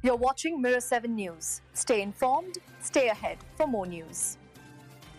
You're watching Mirror 7 News. Stay informed, stay ahead for more news.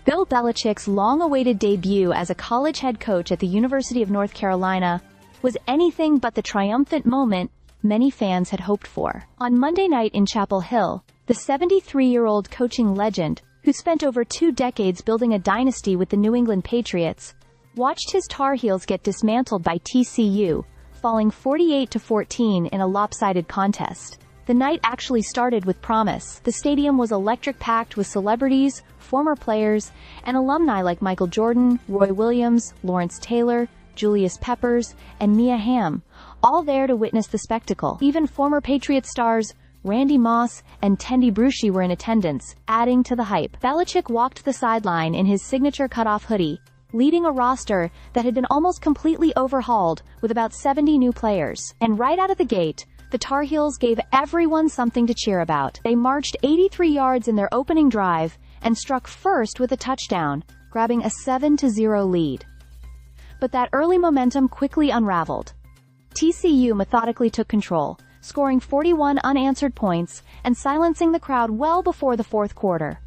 Bill Belichick's long-awaited debut as a college head coach at the University of North Carolina was anything but the triumphant moment many fans had hoped for. On Monday night in Chapel Hill, the 73-year-old coaching legend, who spent over 2 decades building a dynasty with the New England Patriots, watched his Tar Heels get dismantled by TCU, falling 48-14 in a lopsided contest. The night actually started with promise. The stadium was electric-packed with celebrities, former players, and alumni like Michael Jordan, Roy Williams, Lawrence Taylor, Julius Peppers, and Ncaa, all there to witness the spectacle. Even former Patriots stars Randy Moss and Tendy Bruschi were in attendance, adding to the hype. Belichick walked the sideline in his signature cutoff hoodie, leading a roster that had been almost completely overhauled with about 70 new players. And right out of the gate, the Tar Heels gave everyone something to cheer about. They marched 83 yards in their opening drive and struck first with a touchdown, grabbing a 7-0 lead. But that early momentum quickly unraveled. TCU methodically took control, scoring 41 unanswered points and silencing the crowd well before the fourth quarter.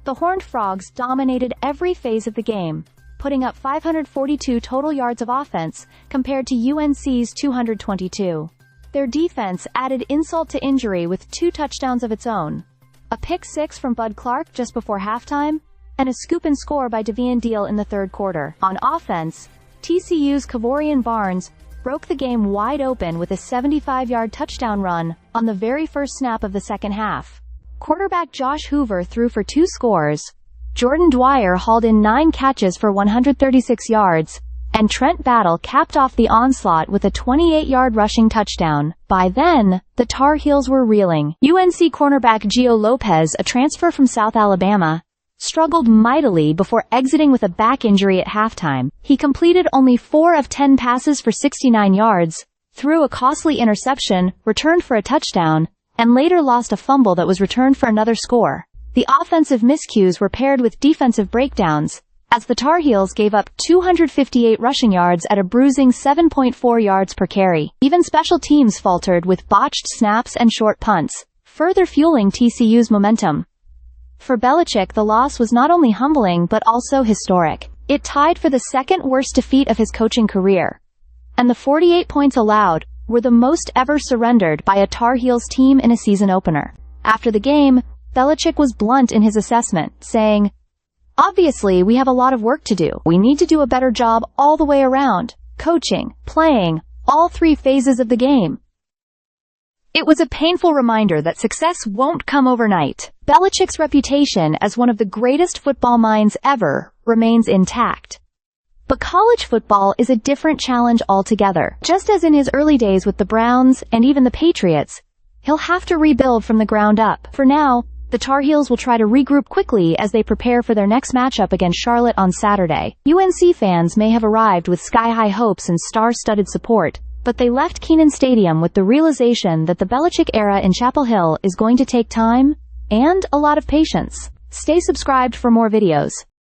The Horned Frogs dominated every phase of the game, putting up 542 total yards of offense compared to UNC's 222. Their defense added insult to injury with 2 touchdowns of its own, a pick-6 from Bud Clark just before halftime, and a scoop-and-score by Devian Deal in the third quarter. On offense, TCU's Kavorian Barnes broke the game wide open with a 75-yard touchdown run on the very first snap of the second half. Quarterback Josh Hoover threw for 2 scores, Jordan Dwyer hauled in 9 catches for 136 yards, and Trent Battle capped off the onslaught with a 28-yard rushing touchdown. By then, the Tar Heels were reeling. UNC cornerback Gio Lopez, a transfer from South Alabama, struggled mightily before exiting with a back injury at halftime. He completed only 4 of 10 passes for 69 yards, threw a costly interception, returned for a touchdown, and later lost a fumble that was returned for another score. The offensive miscues were paired with defensive breakdowns, as the Tar Heels gave up 258 rushing yards at a bruising 7.4 yards per carry. Even special teams faltered with botched snaps and short punts, further fueling TCU's momentum. For Belichick, the loss was not only humbling but also historic. It tied for the second worst defeat of his coaching career, and the 48 points allowed were the most ever surrendered by a Tar Heels team in a season opener. After the game, Belichick was blunt in his assessment, saying, "Obviously, we have a lot of work to do. We need to do a better job all the way around, coaching, playing, all 3 phases of the game." It was a painful reminder that success won't come overnight. Belichick's reputation as one of the greatest football minds ever remains intact. But college football is a different challenge altogether. Just as in his early days with the Browns and even the Patriots, he'll have to rebuild from the ground up. For now, the Tar Heels will try to regroup quickly as they prepare for their next matchup against Charlotte on Saturday. UNC fans may have arrived with sky-high hopes and star-studded support, but they left Kenan Stadium with the realization that the Belichick era in Chapel Hill is going to take time and a lot of patience. Stay subscribed for more videos.